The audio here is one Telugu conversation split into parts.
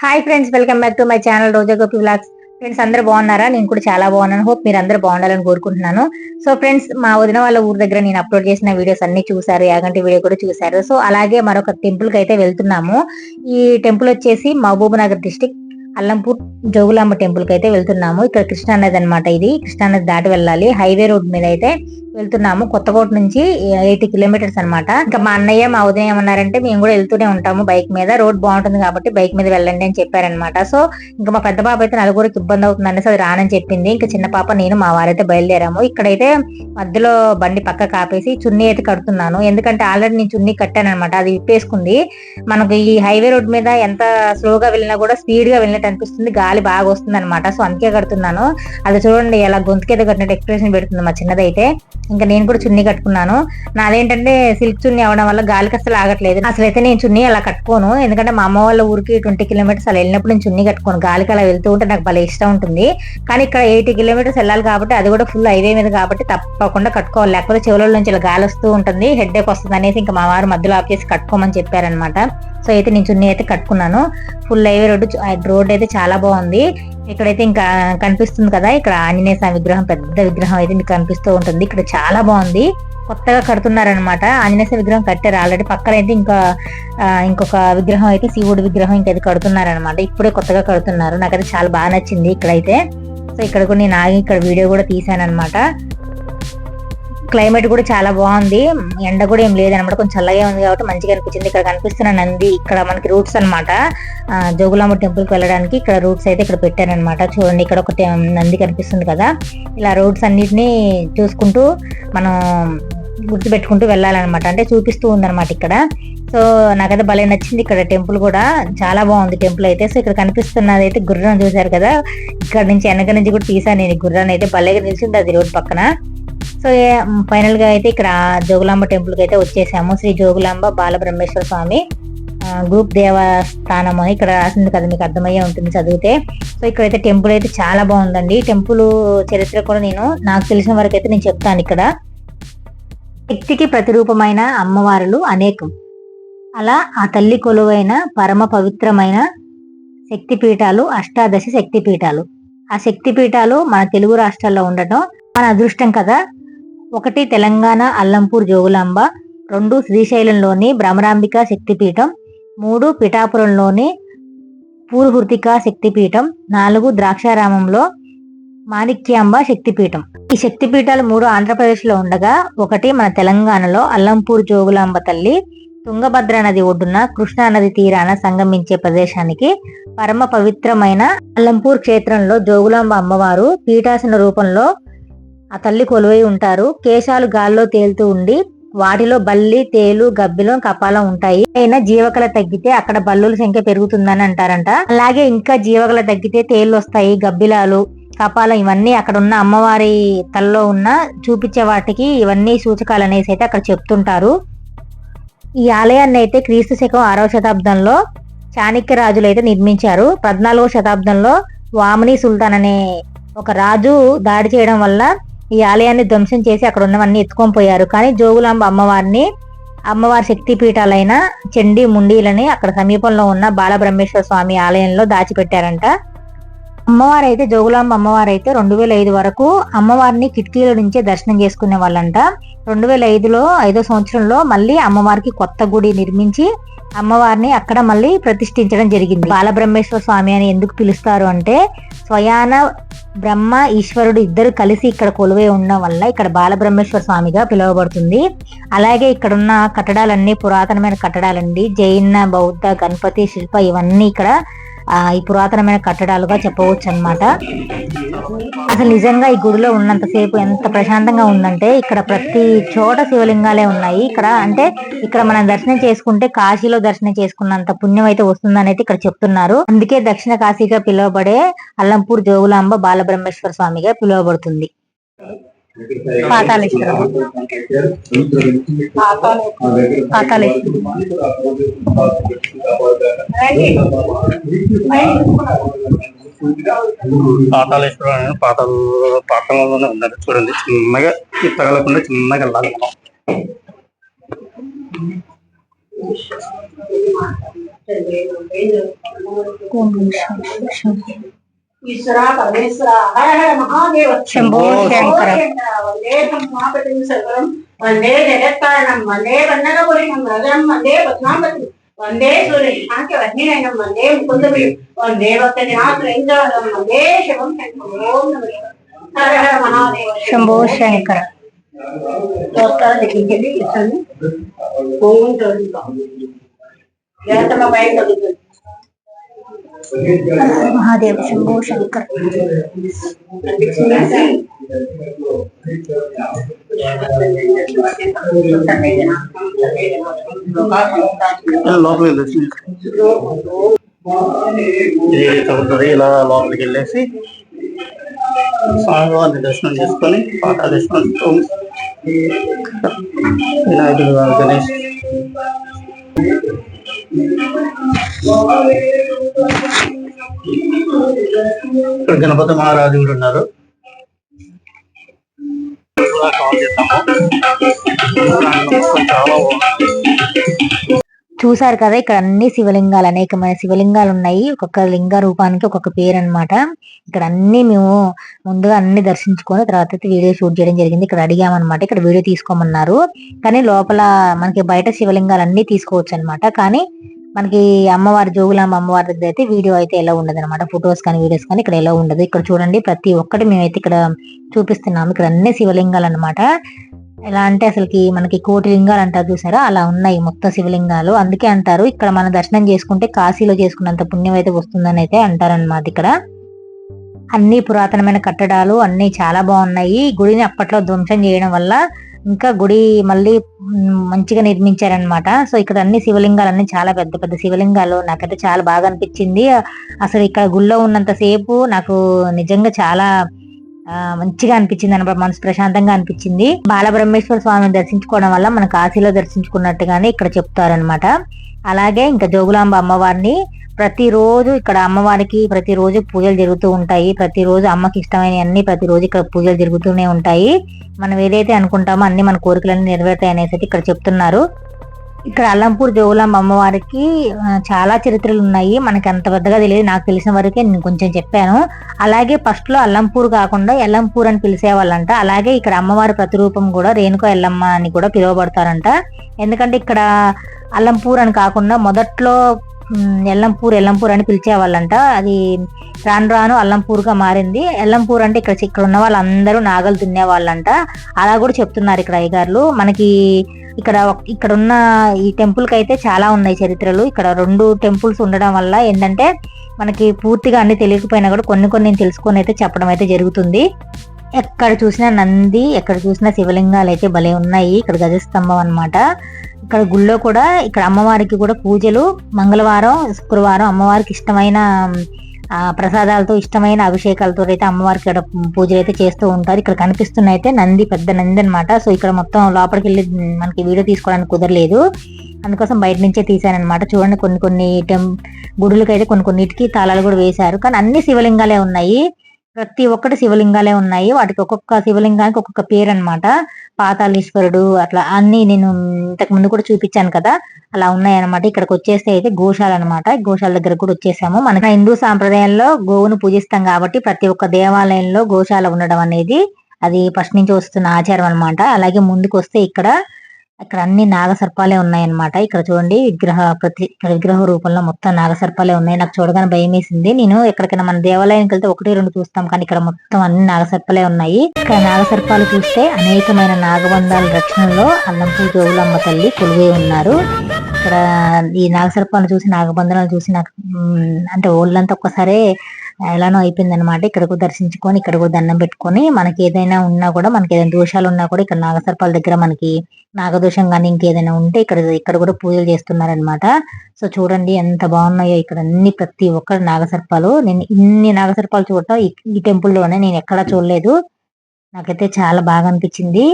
Hi friends, welcome back to my channel Roja Gopi vlogs. Friends అందరూ బాగున్నారా? నేను కూడా చాలా బాగున్నాను. హోప్ మీరు అందరూ బాగుండాలని కోరుకుంటున్నాను. సో ఫ్రెండ్స్, మా వదిన వాళ్ళ ఊరు దగ్గర నేను అప్లోడ్ చేసిన వీడియోస్ అన్ని చూసారు, యాగంటి వీడియో కూడా చూసారు. సో అలాగే మరొక టెంపుల్ కి అయితే వెళ్తున్నాము. ఈ టెంపుల్ వచ్చేసి మహబూబ్ నగర్ డిస్టిక్ అల్లంపూర్ జోగులాంబ టెంపుల్ కి అయితే వెళ్తున్నాము. ఇక్కడ కృష్ణా నది అనమాట. ఇది కృష్ణా నది దాటి వెళ్ళాలి. హైవే రోడ్ మీద అయితే వెళ్తున్నాము. కొత్తకోట నుంచి 80 కిలోమీటర్స్ అనమాట. ఇంకా మా అన్నయ్య మా ఉదయం ఏమన్నారంటే మేము కూడా వెళ్తూనే ఉంటాము బైక్ మీద, రోడ్ బాగుంటుంది కాబట్టి బైక్ మీద వెళ్ళండి అని చెప్పారనమాట. సో ఇంకా మా పెద్ద పాప అయితే నలుగురికి ఇబ్బంది అవుతుంది అనేసి అది రానని చెప్పింది. ఇంకా చిన్న పాప నేను మా వారైతే బయలుదేరాము. ఇక్కడైతే మధ్యలో బండి పక్క కాపేసి చున్నీ అయితే కడుతున్నాను. ఎందుకంటే ఆల్రెడీ నేను చున్నీ కట్టాను అనమాట, అది విప్పేసుకుంది. మనకు ఈ హైవే రోడ్ మీద ఎంత స్లోగా వెళ్ళినా కూడా స్పీడ్ గా వెళ్ళినట్టు అనిపిస్తుంది, గాలి బాగా వస్తుంది అనమాట. సో అందుకే కడుతున్నాను. అది చూడండి ఎలా గొంతుకేదో కట్టినట్టు ఎక్స్ప్రెషన్ పెడుతుంది మా చిన్నదైతే. ఇంకా నేను కూడా చున్నీ కట్టుకున్నాను. నాదేంటంటే సిల్క్ చున్నీ అవడం వల్ల గాలికి అసలు ఆగట్లేదు. అసలు అయితే నేను చున్నీ అలా కట్టుకోను, ఎందుకంటే మా అమ్మ వాళ్ళ ఊరికి 20 కిలోమీటర్స్ అలా వెళ్ళినప్పుడు నేను చున్నీ కట్టుకోను. గాలికి అలా వెళ్తూ ఉంటే నాకు భలే ఇష్టం ఉంటుంది. కానీ ఇక్కడ 80 కిలోమీటర్స్ వెళ్ళాలి కాబట్టి, అది కూడా ఫుల్ హైవే మీద కాబట్టి తప్పకుండా కట్టుకోవాలి, లేకపోతే చెవుల నుంచి ఇలా గాలి వస్తూ ఉంటుంది, హెడ్ ఏక్ వస్తుంది అనేసి ఇంకా మా వారు మధ్యలో ఆఫ్ చేసి కట్టుకోమని చెప్పారనమాట. సో అయితే నేను చున్నీ అయితే కట్టుకున్నాను. ఫుల్ హైవే రోడ్ అయితే చాలా బాగుంది. ఇక్కడైతే ఇంకా కనిపిస్తుంది కదా, ఇక్కడ ఆంజనేయ స్వామి విగ్రహం, పెద్ద విగ్రహం అయితే మీకు కనిపిస్తూ ఉంటుంది. ఇక్కడ చాలా బాగుంది, కొత్తగా కడుతున్నారనమాట. ఆంజనేయ స్వామి విగ్రహం కట్టారు ఆల్రెడీ. పక్కన అయితే ఇంకొక విగ్రహం అయితే శివుడి విగ్రహం ఇంకా అది కడుతున్నారనమాట. ఇప్పుడే కొత్తగా కడుతున్నారు. నాకైతే చాలా బాగా నచ్చింది ఇక్కడైతే. సో ఇక్కడ కూడా నేను ఆగి ఇక్కడ వీడియో కూడా తీసాను అనమాట. క్లైమేట్ కూడా చాలా బాగుంది, ఎండ కూడా ఏం లేదనమాట, కొంచెం చల్లగా ఉంది కాబట్టి మంచిగా అనిపించింది. ఇక్కడ కనిపిస్తున్న నంది ఇక్కడ మనకి రూట్స్ అనమాట. జోగులాంబ టెంపుల్ కి వెళ్ళడానికి ఇక్కడ రూట్స్ అయితే ఇక్కడ పెట్టారనమాట. చూడండి, ఇక్కడ ఒక నంది కనిపిస్తుంది కదా. ఇలా రూట్స్ అన్నిటిని చూసుకుంటూ మనం గుర్తు పెట్టుకుంటూ వెళ్ళాలన్నమాట, అంటే చూపిస్తూ ఉందన్నమాట ఇక్కడ. సో నాకైతే భలే నచ్చింది ఇక్కడ టెంపుల్ కూడా, చాలా బాగుంది టెంపుల్ అయితే. సో ఇక్కడ కనిపిస్తున్నది అయితే గుర్రం, చూసారు కదా. ఇక్కడ నుంచి వెనక నుంచి కూడా తీసాను నేను గుర్రాన్ని అయితే, భలేగా నిలిచింది అది రోడ్ పక్కన. సో ఫైనల్ గా అయితే ఇక్కడ జోగులాంబ టెంపుల్ కి అయితే వచ్చేసాము. శ్రీ జోగులాంబ బాలబ్రహ్మేశ్వర స్వామి గ్రూప్ దేవస్థానం అని ఇక్కడ రాసింది కదా, మీకు అర్థమయ్యే ఉంటుంది చదివితే. సో ఇక్కడైతే టెంపుల్ అయితే చాలా బాగుందండి. టెంపుల్ చరిత్ర కూడా నాకు తెలిసిన వరకు అయితే నేను చెప్తాను. ఇక్కడ శక్తికి ప్రతిరూపమైన అమ్మవారులు అనేకం. అలా ఆ తల్లి కొలువైన పరమ పవిత్రమైన శక్తిపీఠాలు అష్టాదశ శక్తిపీఠాలు. ఆ శక్తిపీఠాలు మన తెలుగు రాష్ట్రాల్లో ఉండటం మన అదృష్టం కదా. 1 తెలంగాణ అల్లంపూర్ జోగులాంబ, 2 శ్రీశైలంలోని భ్రమరాంబిక శక్తిపీఠం, 3 పిఠాపురంలోని పూర్హృతిక శక్తిపీఠం, 4 ద్రాక్షారామంలో మాణిక్యాంబ శక్తిపీఠం. ఈ శక్తిపీఠాలు 3 ఆంధ్రప్రదేశ్ లో ఉండగా, 1 మన తెలంగాణలో అల్లంపూర్ జోగులాంబ తల్లి తుంగభద్ర నది ఒడ్డున కృష్ణా నది తీరాన సంగమించే ప్రదేశానికి పరమ పవిత్రమైన అల్లంపూర్ క్షేత్రంలో జోగులాంబ అమ్మవారు పీఠాసన రూపంలో ఆ తల్లి కొలువై ఉంటారు. కేశాలు గాల్లో తేలుతూ ఉండి వాటిలో బల్లి, తేలు, గబ్బిలం, కపాలం ఉంటాయి. అయినా జీవకళ తగ్గితే అక్కడ బల్లుల సంఖ్య పెరుగుతుందని అంటారంట. అలాగే ఇంకా జీవకళ తగ్గితే తేళ్లు వస్తాయి, గబ్బిలాలు, కపాలం, ఇవన్నీ అక్కడ ఉన్న అమ్మవారి తలలో ఉన్న చూపించే వాటికి ఇవన్నీ సూచకాలు అనేసి అయితే అక్కడ చెప్తుంటారు. ఈ ఆలయాన్ని అయితే క్రీస్తు శకం 6వ శతాబ్దంలో చాణక్య రాజులు అయితే నిర్మించారు. 14వ శతాబ్దంలో వామని సుల్తాన్ అనే ఒక రాజు దాడి చేయడం వల్ల ఈ ఆలయాన్ని ధ్వంసం చేసి అక్కడ ఉన్నవన్నీ ఎత్తుకొని పోయారు. కానీ జోగులాంబ అమ్మవారి శక్తిపీఠాలైన చండి ముండీలని అక్కడ సమీపంలో ఉన్న బాలబ్రహ్మేశ్వర స్వామి ఆలయంలో దాచిపెట్టారంట. జోగులాంబ అమ్మవారు అయితే 2005 వరకు అమ్మవారిని కిటికీల నుంచే దర్శనం చేసుకునే వాళ్ళంట. 2005లో 5వ సంవత్సరంలో మళ్ళీ అమ్మవారికి కొత్త గుడి నిర్మించి అమ్మవారిని అక్కడ మళ్ళీ ప్రతిష్ఠించడం జరిగింది. బాలబ్రహ్మేశ్వర స్వామి అని ఎందుకు పిలుస్తారు అంటే, స్వయాన బ్రహ్మ ఈశ్వరుడు ఇద్దరు కలిసి ఇక్కడ కొలువై ఉండడం వల్ల ఇక్కడ బాలబ్రహ్మేశ్వర స్వామిగా పిలువబడుతుంది. అలాగే ఇక్కడ ఉన్న కట్టడాలన్నీ పురాతనమైన కట్టడాలండి. జైన, బౌద్ధ, గణపతి శిల్ప ఇవన్నీ ఇక్కడ ఈ పురాతనమైన కట్టడాలుగా చెప్పవచ్చు అనమాట. అసలు నిజంగా ఈ గుడిలో ఉన్నంతసేపు ఎంత ప్రశాంతంగా ఉందంటే, ఇక్కడ ప్రతి చోట శివలింగాలే ఉన్నాయి. ఇక్కడ మనం దర్శనం చేసుకుంటే కాశీలో దర్శనం చేసుకున్నంత పుణ్యం అయితే వస్తుందని అయితే ఇక్కడ చెప్తున్నారు. అందుకే దక్షిణ కాశీగా పిలువబడే అల్లంపూర్ జోగులాంబ బాలబ్రహ్మేశ్వర స్వామిగా పిలువబడుతుంది. పాతాళేశ్వరం పాతాళేశ్వరం పాతాళంలోనే ఉందండి. చూడండి, చిన్నగా తగలకుండా చిన్నగా వెళ్ళాలి మనం. ఈశ్వర పరమేశ్వర హర హర మహాదేవ శంభో శంకర వందే మహాపతి సర్వం వందే జగత్కారణం వందే వందనపురిణం రజనం వందే పద్మావతి వందే సూర్య శాంతి వహ్నినయనం వందే ముకుందపురి వందే భక్తజనాశ్రయించవరం వందే శివం శంకరం ఓం నమః హర హర మహాదేవ శంభో శంకర ఓం జాతమ పైన చదువుతుంది మహాదేవ శంభో శంకర లోపలికి వెళ్ళేసి చదువుతుంది ఇలా లోపలికి వెళ్ళేసి స్వామివారిని దర్శనం చేసుకొని పాఠాలు దర్శనం వినాయకుడు గణేష్ ఇక్కడ గణపతి మహారాజు కూడా ఉన్నారు. చాలా చూసారు కదా, ఇక్కడ అన్ని శివలింగాలు, అనేకమైన శివలింగాలు ఉన్నాయి. ఒక్కొక్క లింగ రూపానికి ఒక్కొక్క పేరు అన్నమాట. ఇక్కడ అన్ని మేము ముందుగా అన్ని దర్శించుకొని తర్వాత వీడియో షూట్ చేయడం జరిగింది. ఇక్కడ అడిగామన్నమాట, ఇక్కడ వీడియో తీసుకోమన్నారు. కానీ లోపల మనకి బయట శివలింగాలు అన్ని తీసుకోవచ్చు అనమాట. కానీ మనకి అమ్మవారి జోగులాంబ అమ్మవారి దగ్గర అయితే వీడియో అయితే ఎలా ఉండదు అనమాట. ఫొటోస్ కానీ వీడియోస్ కానీ ఇక్కడ ఎలా ఉండదు. ఇక్కడ చూడండి, ప్రతి ఒక్కటి మేమైతే ఇక్కడ చూపిస్తున్నాము. ఇక్కడ అన్ని శివలింగాలు అన్నమాట. ఎలా అంటే అసలుకి మనకి కోటి లింగాలు అంటారు చూసారా, అలా ఉన్నాయి మొత్తం శివలింగాలు. అందుకే అంటారు ఇక్కడ మనం దర్శనం చేసుకుంటే కాశీలో చేసుకున్నంత పుణ్యం అయితే వస్తుందని అయితే అంటారనమాట. ఇక్కడ అన్ని పురాతనమైన కట్టడాలు అన్ని చాలా బాగున్నాయి. గుడిని అప్పట్లో ధ్వంసం చేయడం వల్ల ఇంకా గుడి మళ్ళీ మంచిగా నిర్మించారనమాట. సో ఇక్కడ అన్ని శివలింగాలు అన్ని చాలా పెద్ద పెద్ద శివలింగాలు. నాకైతే చాలా బాగా అనిపించింది. అసలు ఇక్కడ గుళ్ళో ఉన్నంత సేపు నాకు నిజంగా చాలా మంచిగా అనిపించింది అనమాట. మనసు ప్రశాంతంగా అనిపించింది. బాలబ్రహ్మేశ్వర స్వామిని దర్శించుకోవడం వల్ల మన కాశీలో దర్శించుకున్నట్టుగానే ఇక్కడ చెప్తారనమాట. అలాగే ఇంకా జోగులాంబ అమ్మవారిని ప్రతిరోజు ఇక్కడ అమ్మవారికి ప్రతిరోజు పూజలు జరుగుతూ ఉంటాయి. ప్రతిరోజు అమ్మకి ఇష్టమైన అన్ని ప్రతిరోజు ఇక్కడ పూజలు జరుగుతూనే ఉంటాయి. మనం ఏదైతే అనుకుంటామో అన్ని మన కోరికలన్నీ నెరవేరుతాయి అనేసి ఇక్కడ చెప్తున్నారు. ఇక్కడ అల్లంపూర్ జోగులాంబ అమ్మవారికి చాలా చరిత్రలు ఉన్నాయి. మనకి అంత పెద్దగా తెలియదు, నాకు తెలిసిన వరకే నేను కొంచెం చెప్పాను. అలాగే ఫస్ట్ లో అల్లంపూర్ కాకుండా ఎల్లంపూర్ అని పిలిచేవాళ్ళంట. అలాగే ఇక్కడ అమ్మవారి ప్రతిరూపం కూడా రేణుక ఎల్లమ్మ అని కూడా పిలువబడతారంట. ఎందుకంటే ఇక్కడ అల్లంపూర్ అని కాకుండా మొదట్లో ఎల్లంపూర్ అని పిలిచేవాళ్ళంట. అది రాను రాను అల్లంపూర్గా మారింది. ఎల్లంపూర్ అంటే ఇక్కడ ఉన్న వాళ్ళందరూ నాగలు దున్నేవాళ్ళంట. అలా కూడా చెప్తున్నారు ఇక్కడ అయ్యగారులు. మనకి ఇక్కడ ఉన్న ఈ టెంపుల్ కి అయితే చాలా ఉన్నాయి చరిత్రలు. ఇక్కడ 2 టెంపుల్స్ ఉండడం వల్ల ఏంటంటే మనకి పూర్తిగా అన్ని తెలియకపోయినా కూడా కొన్ని నేను తెలుసుకొని అయితే చెప్పడం అయితే జరుగుతుంది. ఎక్కడ చూసినా నంది, ఎక్కడ చూసినా శివలింగాలు అయితే భలే ఉన్నాయి. ఇక్కడ గజస్తంభం అన్నమాట. ఇక్కడ గుళ్ళో కూడా ఇక్కడ అమ్మవారికి కూడా పూజలు మంగళవారం శుక్రవారం అమ్మవారికి ఇష్టమైన ప్రసాదాలతో ఇష్టమైన అభిషేకాలతో అయితే అమ్మవారికి ఇక్కడ పూజలు అయితే చేస్తూ ఉంటారు. ఇక్కడ కనిపిస్తున్న అయితే నంది, పెద్ద నంది అనమాట. సో ఇక్కడ మొత్తం లోపలికి వెళ్ళి మనకి వీడియో తీసుకోవడానికి కుదరలేదు, అందుకోసం బయట నుంచే తీసానమాట. చూడండి, కొన్ని గుడులకి అయితే కొన్నిటికి తాళాలు కూడా వేశారు. కానీ అన్ని శివలింగాలే ఉన్నాయి. ప్రతి ఒక్కటి శివలింగాలే ఉన్నాయి. వాటికి ఒక్కొక్క శివలింగానికి ఒక్కొక్క పేరు అనమాట. పాతాళేశ్వరుడు అట్లా అన్ని నేను ఇంతకు ముందు కూడా చూపించాను కదా, అలా ఉన్నాయి అనమాట. ఇక్కడికి వచ్చేస్తే అయితే గోశాల అనమాట. గోశాల దగ్గర కూడా వచ్చేసాము. మన హిందూ సాంప్రదాయంలో గోవును పూజిస్తాం కాబట్టి ప్రతి ఒక్క దేవాలయంలో గోశాల ఉండడం అనేది అది ఫస్ట్ నుంచి వస్తున్న ఆచారం అనమాట. అలాగే ముందుకు వస్తే ఇక్కడ అన్ని నాగసర్పాలే ఉన్నాయన్నమాట. ఇక్కడ చూడండి, విగ్రహ రూపంలో మొత్తం నాగసర్పాలే ఉన్నాయి. నాకు చూడగానే భయం వేసింది. నేను ఎక్కడికైనా మన దేవాలయానికి వెళ్తే 1-2 చూస్తాం, కానీ ఇక్కడ మొత్తం అన్ని నాగసర్పాలే ఉన్నాయి. ఇక్కడ నాగసర్పాలు చూస్తే అనేకమైన నాగబంధాల రక్షణలో అల్లంపూర్ జోగులాంబ తల్లి కొలువై ఉన్నారు. ఇక్కడ ఈ నాగసర్పాలను చూసి నాగబంధనాలు చూసి నాకు అంటే ఒళ్ళంతా ఒక్కసారే ఎలానో అయిపోయింది అనమాట. ఇక్కడకు దర్శించుకొని ఇక్కడకు దండం పెట్టుకొని మనకి ఏదైనా ఉన్నా కూడా, మనకి ఏదైనా దోషాలు ఉన్నా కూడా ఇక్కడ నాగసర్పాల దగ్గర మనకి నాగదోషం కానీ ఇంకేదైనా ఉంటే ఇక్కడ కూడా పూజలు చేస్తున్నారనమాట. సో చూడండి ఎంత బాగున్నాయో ఇక్కడ అన్ని, ప్రతి ఒక్కరు నాగసర్పాలు. నేను ఇన్ని నాగసర్పాలు చూడటం ఈ టెంపుల్లోనే నేను ఎక్కడా చూడలేదు. నాకైతే చాలా బాగా అనిపించింది.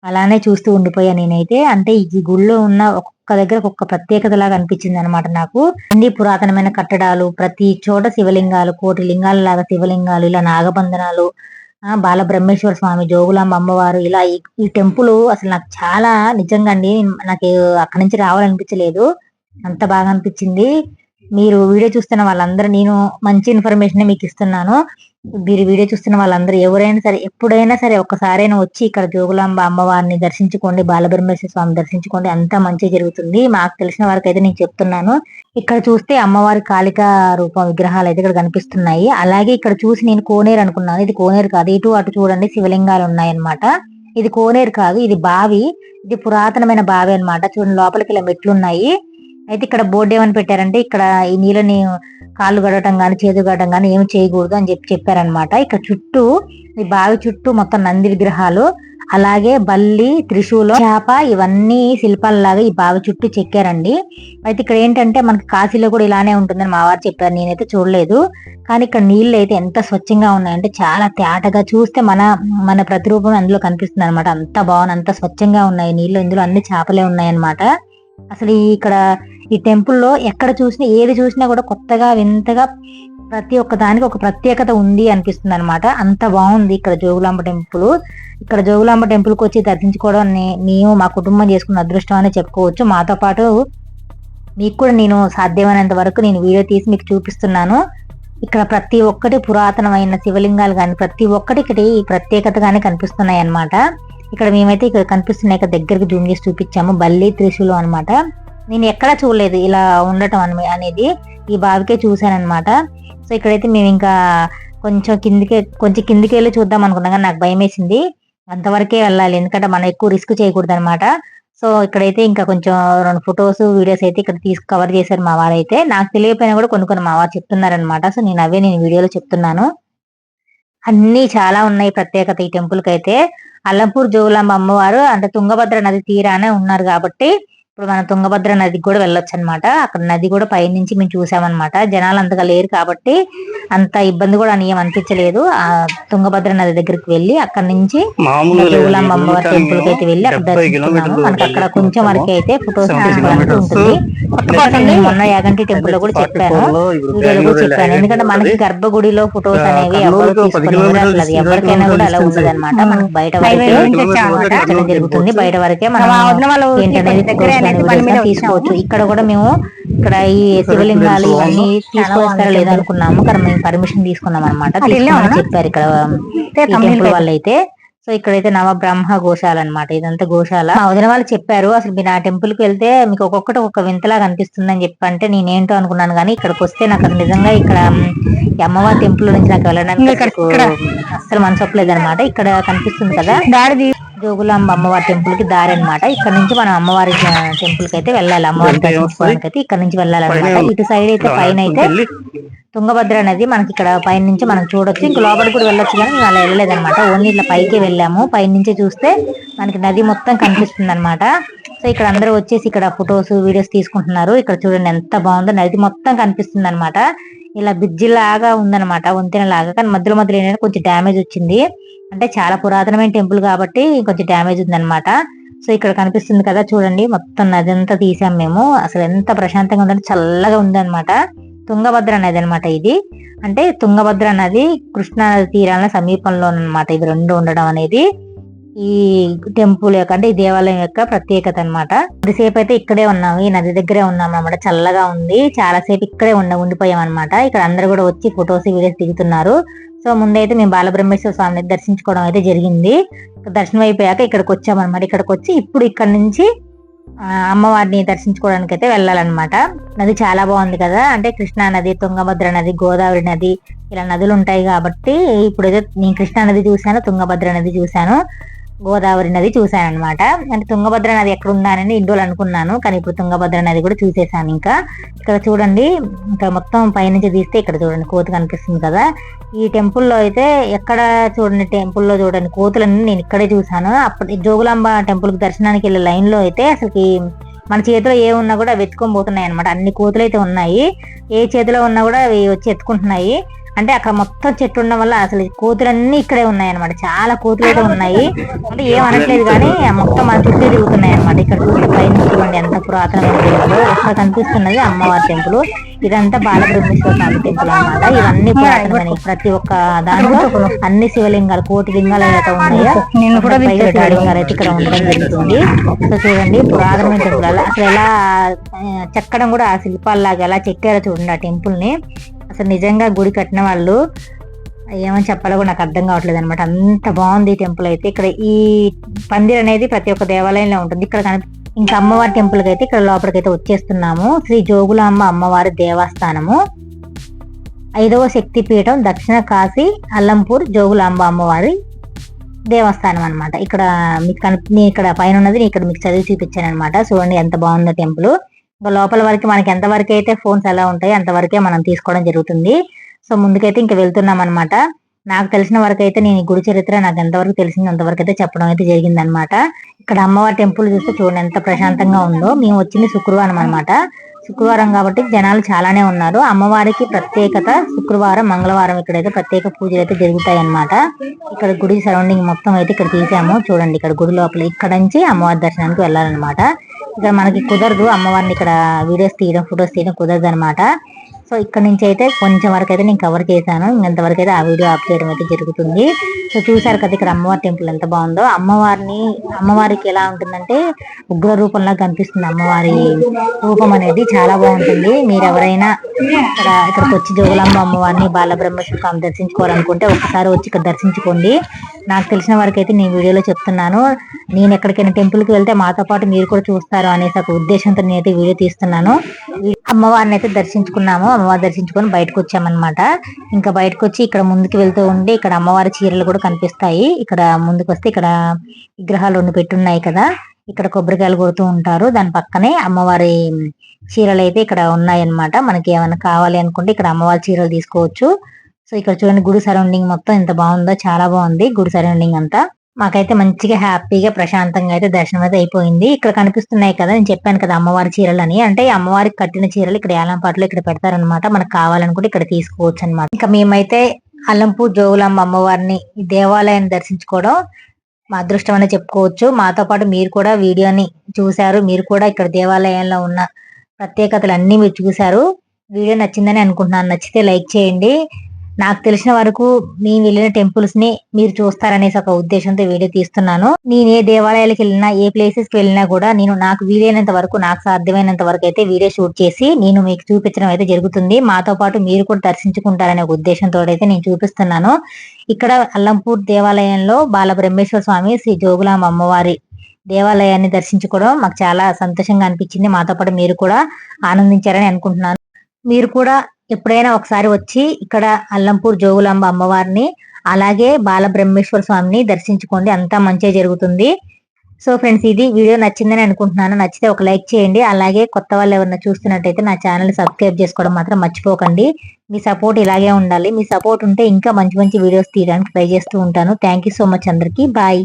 అలానే చూస్తూ ఉండిపోయా నేనైతే. అంటే ఈ గుళ్ళో ఉన్న ఒక్కొక్క దగ్గర ఒక్కొక్క ప్రత్యేకత లాగా అనిపించింది అనమాట నాకు. అన్ని పురాతనమైన కట్టడాలు, ప్రతి చోట శివలింగాలు, కోటి లింగాల లాగా శివలింగాలు, ఇలా నాగబంధనాలు, బాలబ్రహ్మేశ్వర స్వామి, జోగులాంబ అమ్మవారు, ఇలా ఈ టెంపుల్ అసలు నాకు చాలా నిజంగా అండి, నాకు అక్కడి నుంచి రావాలనిపించలేదు. అంత బాగా అనిపించింది. మీరు వీడియో చూస్తున్న వాళ్ళందరూ, నేను మంచి ఇన్ఫర్మేషన్ మీకు ఇస్తున్నాను. మీరు వీడియో చూస్తున్న వాళ్ళందరూ ఎవరైనా సరే ఎప్పుడైనా సరే ఒక్కసారైనా వచ్చి ఇక్కడ జోగులాంబ అమ్మవారిని దర్శించుకోండి, బాలబ్రహ్మేశ్వర స్వామి దర్శించుకోండి. అంతా మంచి జరుగుతుంది. మాకు తెలిసిన వరకు అయితే నేను చెప్తున్నాను. ఇక్కడ చూస్తే అమ్మవారి కాళికా రూపం విగ్రహాలు అయితే ఇక్కడ కనిపిస్తున్నాయి. అలాగే ఇక్కడ చూసి నేను కోనేరు అనుకున్నాను. ఇది కోనేరు కాదు. ఇటు అటు చూడండి శివలింగాలు ఉన్నాయన్నమాట. ఇది కోనేరు కాదు, ఇది బావి. ఇది పురాతనమైన బావి అన్నమాట. చూడండి లోపలికి ఇలా మెట్లు ఉన్నాయి. అయితే ఇక్కడ బోర్డు ఏమని పెట్టారంటే ఇక్కడ ఈ నీళ్ళని కాళ్ళు గడటం గాని చేతులు గడటం గాని ఏమి చేయకూడదు అని చెప్పారనమాట. ఇక్కడ చుట్టూ ఈ బావి చుట్టూ మొత్తం నంది విగ్రహాలు, అలాగే బల్లి, త్రిశూలం, చేప ఇవన్నీ శిల్పాలలాగా ఈ బావి చుట్టూ చెక్కారండి. అయితే ఇక్కడ ఏంటంటే మనకి కాశీలో కూడా ఇలానే ఉంటుందని మా వారు చెప్పారు. నేనైతే చూడలేదు. కానీ ఇక్కడ నీళ్ళు అయితే ఎంత స్వచ్ఛంగా ఉన్నాయంటే చాలా తేటగా, చూస్తే మన ప్రతిరూపం అందులో కనిపిస్తుంది అనమాట. అంత బాగుంది, అంత స్వచ్ఛంగా ఉన్నాయి నీళ్ళు. ఇందులో అన్ని చేపలే ఉన్నాయన్నమాట. అసలు ఇక్కడ ఈ టెంపుల్లో ఎక్కడ చూసినా ఏది చూసినా కూడా కొత్తగా వింతగా ప్రతి ఒక్క దానికి ఒక ప్రత్యేకత ఉంది అనిపిస్తుంది అనమాట. అంత బాగుంది ఇక్కడ జోగులాంబ టెంపుల్. ఇక్కడ జోగులాంబ టెంపుల్ కి వచ్చి దర్శించుకోవడం మేము మా కుటుంబం చేసుకున్న అదృష్టం అని చెప్పుకోవచ్చు. మాతో పాటు మీకు కూడా నేను సాధ్యమైనంత వరకు నేను వీడియో తీసి మీకు చూపిస్తున్నాను. ఇక్కడ ప్రతి ఒక్కటి పురాతనమైన శివలింగాలు కానీ ప్రతి ఒక్కటి ఇక్కడ ఈ ప్రత్యేకతగానే కనిపిస్తున్నాయి అన్నమాట. ఇక్కడ మేమైతే ఇక్కడ కనిపిస్తున్నాయి కదా, దగ్గరికి జూమ్ చేసి చూపించాము. బల్లి, త్రిశూలం అనమాట. నేను ఎక్కడా చూడలేదు ఇలా ఉండటం అనేది, ఈ బావికే చూసాను అనమాట. సో ఇక్కడైతే మేము ఇంకా కొంచెం కిందికి వెళ్ళి చూద్దాం అనుకున్నాం, కానీ నాకు భయం వేసింది. అంతవరకే వెళ్ళాలి, ఎందుకంటే మనం ఎక్కువ రిస్క్ చేయకూడదు అనమాట. సో ఇక్కడైతే ఇంకా కొంచెం 2 ఫొటోస్ వీడియోస్ అయితే ఇక్కడ కవర్ చేశారు మా వారు. అయితే నాకు తెలియకపోయినా కూడా కొన్ని మా వారు చెప్తున్నారనమాట. సో నేను వీడియోలో చెప్తున్నాను. అన్ని చాలా ఉన్నాయి ప్రత్యేకత ఈ టెంపుల్ కి అయితే. అల్లంపూర్ జోగులాంబ అమ్మవారు అంటే తుంగభద్ర నది తీరానే ఉన్నారు కాబట్టి ఇప్పుడు మనం తుంగభద్ర నదికి కూడా వెళ్ళొచ్చు అనమాట. అక్కడ నది కూడా పైనుంచి మేము చూసామన్నమాట. జనాలు అంతగా లేరు కాబట్టి అంత ఇబ్బంది కూడా ఏం అనిపించలేదు. ఆ తుంగభద్ర నది దగ్గరికి వెళ్ళి అక్కడ నుంచి జోగులాంబ అమ్మవారి టెంపుల్ కి అయితే వెళ్ళి అక్కడ దర్శించుకున్నాము. మనకి అక్కడ కొంచెం వరకు అయితే ఫొటోస్ తీసుకోవడానికి ఉంటుంది. నేను మొన్న యాగంటి టెంపుల్ లో కూడా చెప్పాను, వీడియోలో కూడా చెప్పాను. ఎందుకంటే మనకి గర్భగుడిలో ఫొటోస్ అనేవి ఎవరు తీసుకుని అసలు అది ఎవరికైనా కూడా అలా ఉండదు అనమాట. మనకి బయట వరకే జరుగుతుంది, బయట వరకే మనం ఏంటనేది తీసుకోవచ్చు. ఇక్కడ కూడా మేము ఇక్కడ ఈ శివలింగాలు ఇవన్నీ తీసుకొస్తారా లేదనుకున్నాము, కానీ మేము పర్మిషన్ తీసుకున్నాం అనమాట. చెప్పారు ఇక్కడ టెంపుల్ వాళ్ళు అయితే. సో ఇక్కడైతే నవబ్రహ్మ గోశాల అనమాట. ఇదంతా గోశాల. మా వదిన వాళ్ళు చెప్పారు, అసలు మీరు ఆ టెంపుల్ కి వెళ్తే మీకు ఒక్కొక్కటి ఒక వింతలాగా అనిపిస్తుంది అని చెప్పంటే నేనేంటో అనుకున్నాను. కానీ ఇక్కడికి వస్తే నాకు అది నిజంగా ఇక్కడ అమ్మవారి టెంపుల్ నుంచి నాకు వెళ్ళడానికి అస్సలు మనసు ఒప్పలేదు అనమాట. ఇక్కడ కనిపిస్తుంది కదా దాడి జోగులాంబ అమ్మవారి టెంపుల్ కి దారి అనమాట. ఇక్కడ నుంచి మనం అమ్మవారి టెంపుల్ కి అయితే వెళ్ళాలి, అమ్మవారి దర్శించుకోవడానికి అయితే ఇక్కడ నుంచి వెళ్ళాలన్నమాట. ఇటు సైడ్ అయితే పైన అయితే తుంగభద్ర నది మనకి ఇక్కడ పైన నుంచి మనం చూడొచ్చు. ఇంక లోపలికి కూడా వెళ్ళొచ్చు, కానీ మేము అలా వెళ్ళలేదన్నమాట. ఓన్లీ ఇట్లా పైకి వెళ్ళాము. పైన నుంచి చూస్తే మనకి నది మొత్తం కనిపిస్తుంది అనమాట. సో ఇక్కడ అందరూ వచ్చేసి ఇక్కడ ఫొటోస్ వీడియోస్ తీసుకుంటున్నారు. ఇక్కడ చూడండి ఎంత బాగుందో, నది మొత్తం కనిపిస్తుంది అనమాట. ఇలా బ్రిడ్జి లాగా ఉందన్నమాట, వంతెన లాగా. కానీ మధ్యలో ఏంటంటే కొంచెం డ్యామేజ్ వచ్చింది. అంటే చాలా పురాతనమైన టెంపుల్ కాబట్టి కొంచెం డ్యామేజ్ ఉందన్నమాట. సో ఇక్కడ కనిపిస్తుంది కదా చూడండి, మొత్తం నది అంతా తీసాం మేము. అసలు ఎంత ప్రశాంతంగా ఉందంటే చల్లగా ఉందన్నమాట. తుంగభద్ర నది అనమాట ఇది. అంటే తుంగభద్ర నది కృష్ణా నది తీరాల సమీపంలో అనమాట. ఇది రెండు ఉండడం అనేది ఈ టెంపుల్ యొక్క అంటే ఈ దేవాలయం యొక్క ప్రత్యేకత అనమాట. కొద్దిసేపు అయితే ఇక్కడే ఉన్నాము, ఈ నది దగ్గరే ఉన్నాం అనమాట. చల్లగా ఉంది, చాలా సేపు ఇక్కడే ఉండిపోయాం అనమాట. ఇక్కడ అందరు కూడా వచ్చి ఫొటోస్ వీడియోస్ దిగుతున్నారు. సో ముందైతే మేము బాలబ్రహ్మేశ్వర స్వామిని దర్శించుకోవడం అయితే జరిగింది. దర్శనం అయిపోయాక ఇక్కడికి వచ్చామన్నమాట. ఇక్కడికి వచ్చి ఇప్పుడు ఇక్కడ నుంచి అమ్మవారిని దర్శించుకోవడానికి అయితే వెళ్ళాలన్నమాట. నది చాలా బాగుంది కదా, అంటే కృష్ణా నది, తుంగభద్ర నది, గోదావరి నది ఇలా నదులు ఉంటాయి కాబట్టి ఇప్పుడైతే నేను కృష్ణా నది చూశాను, తుంగభద్ర నది చూశాను, గోదావరి నది చూశాను అనమాట. అంటే తుంగభద్ర నది ఎక్కడ ఉందానని ఇన్ని రోజులు అనుకున్నాను, కానీ ఇప్పుడు తుంగభద్ర నది కూడా చూసేసాను. ఇంకా ఇక్కడ చూడండి, ఇంకా మొత్తం పైనుంచి తీస్తే ఇక్కడ చూడండి కోతి కనిపిస్తుంది కదా. ఈ టెంపుల్లో అయితే ఎక్కడ చూడండి, టెంపుల్లో చూడండి కోతులన్నీ నేను ఇక్కడే చూసాను. అప్పుడు జోగులాంబ టెంపుల్ కి దర్శనానికి వెళ్ళే లైన్ లో అయితే అసలుకి మన చేతిలో ఏ ఉన్నా కూడా వెతుకొని పోతున్నాయి అనమాట. అన్ని కోతులు అయితే ఉన్నాయి, ఏ చేతిలో ఉన్నా కూడా అవి వచ్చి ఎత్తుకుంటున్నాయి. అంటే అక్కడ మొత్తం చెట్టు ఉండడం వల్ల అసలు కోతులన్నీ ఇక్కడే ఉన్నాయి అనమాట. చాలా కోతులు అయితే ఉన్నాయి. అంటే ఏం అనట్లేదు కానీ మొత్తం మన చుట్టూ తిరుగుతున్నాయి అనమాట. ఇక్కడ చూస్తే పైన చూడండి ఎంత పురాతనమైన టెంపుల్. ఇక్కడ కనిపిస్తున్నది అమ్మవారి టెంపుల్. ఇదంతా బాలబ్రహ్మేశ్వర స్వామి టెంపుల్ అనమాట. ఇవన్నీ పురాతనమైన ప్రతి ఒక్క దాంట్లో అన్ని శివలింగాలు, కోటి లింగాలు అయితే ఉన్నాయో పైగా శివలింగాలు అయితే ఇక్కడ ఉండడం జరుగుతుంది. సో చూడండి పురాతనమైన టెంపుల్. అసలు ఎలా చెక్కడం కూడా ఆ శిల్పాల్లాగా ఎలా చెక్కారో చూడండి ఆ టెంపుల్ ని. అసలు నిజంగా గుడి కట్టిన వాళ్ళు ఏమని చెప్పాలో కూడా నాకు అర్థం కావట్లేదు అనమాట. అంత బాగుంది ఈ టెంపుల్ అయితే. ఇక్కడ ఈ పందిర్ అనేది ప్రతి ఒక్క దేవాలయంలో ఉంటుంది. ఇక్కడ ఇంకా అమ్మవారి టెంపుల్ కి అయితే ఇక్కడ లోపలికైతే వచ్చేస్తున్నాము. శ్రీ జోగులాంబ అమ్మవారి దేవస్థానము, 5వ శక్తిపీఠం, దక్షిణ కాశీ, అల్లంపూర్ జోగులాంబ అమ్మవారి దేవస్థానం అనమాట. ఇక్కడ మీకు ఇక్కడ పైన ఉన్నది ఇక్కడ మీకు చదివి చూపించాను అనమాట. చూడండి ఎంత బాగుందో టెంపుల్. లోపల వరకు మనకి ఎంతవరకు అయితే ఫోన్స్ ఎలా ఉంటాయి అంతవరకే మనం తీసుకోవడం జరుగుతుంది. సో ముందుకైతే ఇంకా వెళ్తున్నాం అనమాట. నాకు తెలిసిన వరకు అయితే నేను ఈ గుడి చరిత్ర నాకు ఎంతవరకు తెలిసింది అంతవరకు అయితే చెప్పడం అయితే జరిగింది అనమాట. ఇక్కడ అమ్మవారి టెంపుల్ చూస్తే చూడండి ఎంత ప్రశాంతంగా ఉందో. మేము వచ్చింది శుక్రవారం అనమాట. శుక్రవారం కాబట్టి జనాలు చాలానే ఉన్నారు. అమ్మవారికి ప్రత్యేకత శుక్రవారం, మంగళవారం ఇక్కడైతే ప్రత్యేక పూజలు అయితే జరుగుతాయి అన్నమాట. ఇక్కడ గుడి సరౌండింగ్ మొత్తం అయితే ఇక్కడ తీసాము. చూడండి ఇక్కడ గుడి లోపల ఇక్కడ నుంచి అమ్మవారి దర్శనానికి వెళ్ళాలన్నమాట. ఇక్కడ మనకి కుదరదు అమ్మవారిని ఇక్కడ వీడియోస్ తీయడం, ఫొటోస్ తీయడం కుదరదు అనమాట. సో ఇక్కడ నుంచి అయితే కొంచెం వరకు అయితే నేను కవర్ చేశాను. ఇంతవరకు అయితే ఆ వీడియో ఆప్ చేయడం అయితే జరుగుతుంది. సో చూసారు కదా ఇక్కడ అమ్మవారి టెంపుల్ ఎంత బాగుందో. అమ్మవారికి ఎలా ఉంటుందంటే ఉగ్ర రూపంలా కనిపిస్తుంది. అమ్మవారి రూపం అనేది చాలా బాగుంటుంది. మీరు ఎవరైనా ఇక్కడికి వచ్చి జోగులాంబ అమ్మవారిని, బాలబ్రహ్మేశ్వర స్వామి దర్శించుకోవాలనుకుంటే ఒక్కసారి వచ్చి ఇక్కడ దర్శించుకోండి. నాకు తెలిసిన వరకు అయితే నేను వీడియోలో చెప్తున్నాను. నేను ఎక్కడికైనా టెంపుల్కి వెళ్తే మాతో పాటు మీరు కూడా చూస్తారు అనేసి ఒక ఉద్దేశంతో నేనైతే వీడియో తీస్తున్నాను. అమ్మవారిని అయితే దర్శించుకున్నాము. అమ్మవారు దర్శించుకొని బయటకు వచ్చామన్నమాట. ఇంకా బయటకు వచ్చి ఇక్కడ ముందుకు వెళ్తూ ఉండి ఇక్కడ అమ్మవారి చీరలు కూడా కనిపిస్తాయి. ఇక్కడ ముందుకు వస్తే ఇక్కడ విగ్రహాలు 2 పెట్టున్నాయి కదా, ఇక్కడ కొబ్బరికాయలు కొడుతూ ఉంటారు. దాని పక్కనే అమ్మవారి చీరలు అయితే ఇక్కడ ఉన్నాయన్నమాట. మనకి ఏమైనా కావాలి అనుకుంటే ఇక్కడ అమ్మవారి చీరలు తీసుకోవచ్చు. సో ఇక్కడ చూడండి గుడి సరౌండింగ్ మొత్తం ఎంత బాగుందో, చాలా బాగుంది గుడి సరౌండింగ్ అంతా. మాకైతే మంచిగా హ్యాపీగా ప్రశాంతంగా అయితే దర్శనం అయితే అయిపోయింది. ఇక్కడ కనిపిస్తున్నాయి కదా, నేను చెప్పాను కదా అమ్మవారి చీరలు అని. అంటే అమ్మవారికి కట్టిన చీరలు ఇక్కడ ఏలంపాటలో ఇక్కడ పెడతారనమాట. మనకు కావాలనుకుంటే ఇక్కడ తీసుకోవచ్చు అనమాట. ఇంకా మేమైతే అల్లంపూర్ జోగులాంబ అమ్మవారిని ఈ దేవాలయాన్ని దర్శించుకోవడం మా అదృష్టం అనే చెప్పుకోవచ్చు. మాతో పాటు మీరు కూడా వీడియోని చూశారు. మీరు కూడా ఇక్కడ దేవాలయంలో ఉన్న ప్రత్యేకతలు అన్ని మీరు చూశారు. వీడియో నచ్చిందని అనుకుంటున్నాను. నచ్చితే లైక్ చేయండి. నాకు తెలిసిన వరకు నేను వెళ్ళిన టెంపుల్స్ ని మీరు చూస్తారనేసి ఒక ఉద్దేశంతో వీడియో తీస్తున్నాను. నేను ఏ దేవాలయాలకు వెళ్ళినా, ఏ ప్లేసెస్ కి వెళ్ళినా కూడా నేను నాకు వీలైనంత వరకు, నాకు సాధ్యమైనంత వరకు అయితే వీడియో షూట్ చేసి నేను మీకు చూపించడం అయితే జరుగుతుంది. మాతో పాటు మీరు కూడా దర్శించుకుంటారనే ఒక ఉద్దేశంతో అయితే నేను చూపిస్తున్నాను. ఇక్కడ అల్లంపూర్ దేవాలయంలో బాలబ్రహ్మేశ్వర స్వామి, శ్రీ జోగులాంబ అమ్మవారి దేవాలయాన్ని దర్శించుకోవడం మాకు చాలా సంతోషంగా అనిపించింది. మాతో పాటు మీరు కూడా ఆనందించారని అనుకుంటున్నాను. మీరు కూడా ఎప్పుడైనా ఒకసారి వచ్చి ఇక్కడ అల్లంపూర్ జోగులాంబ అమ్మవారిని అలాగే బాలబ్రహ్మేశ్వర స్వామిని దర్శించుకోండి. అంతా మంచిగా జరుగుతుంది. సో ఫ్రెండ్స్, ఇది వీడియో నచ్చిందని అనుకుంటున్నాను. నచ్చితే ఒక లైక్ చేయండి. అలాగే కొత్త వాళ్ళు ఎవరైనా చూస్తున్నట్టయితే నా ఛానల్ సబ్స్క్రైబ్ చేసుకోవడం మాత్రం మర్చిపోకండి. మీ సపోర్ట్ ఇలాగే ఉండాలి. మీ సపోర్ట్ ఉంటే ఇంకా మంచి మంచి వీడియోస్ తీయడానికి ట్రై చేస్తూ ఉంటాను. థ్యాంక్ యూ సో మచ్ అందరికీ. బాయ్.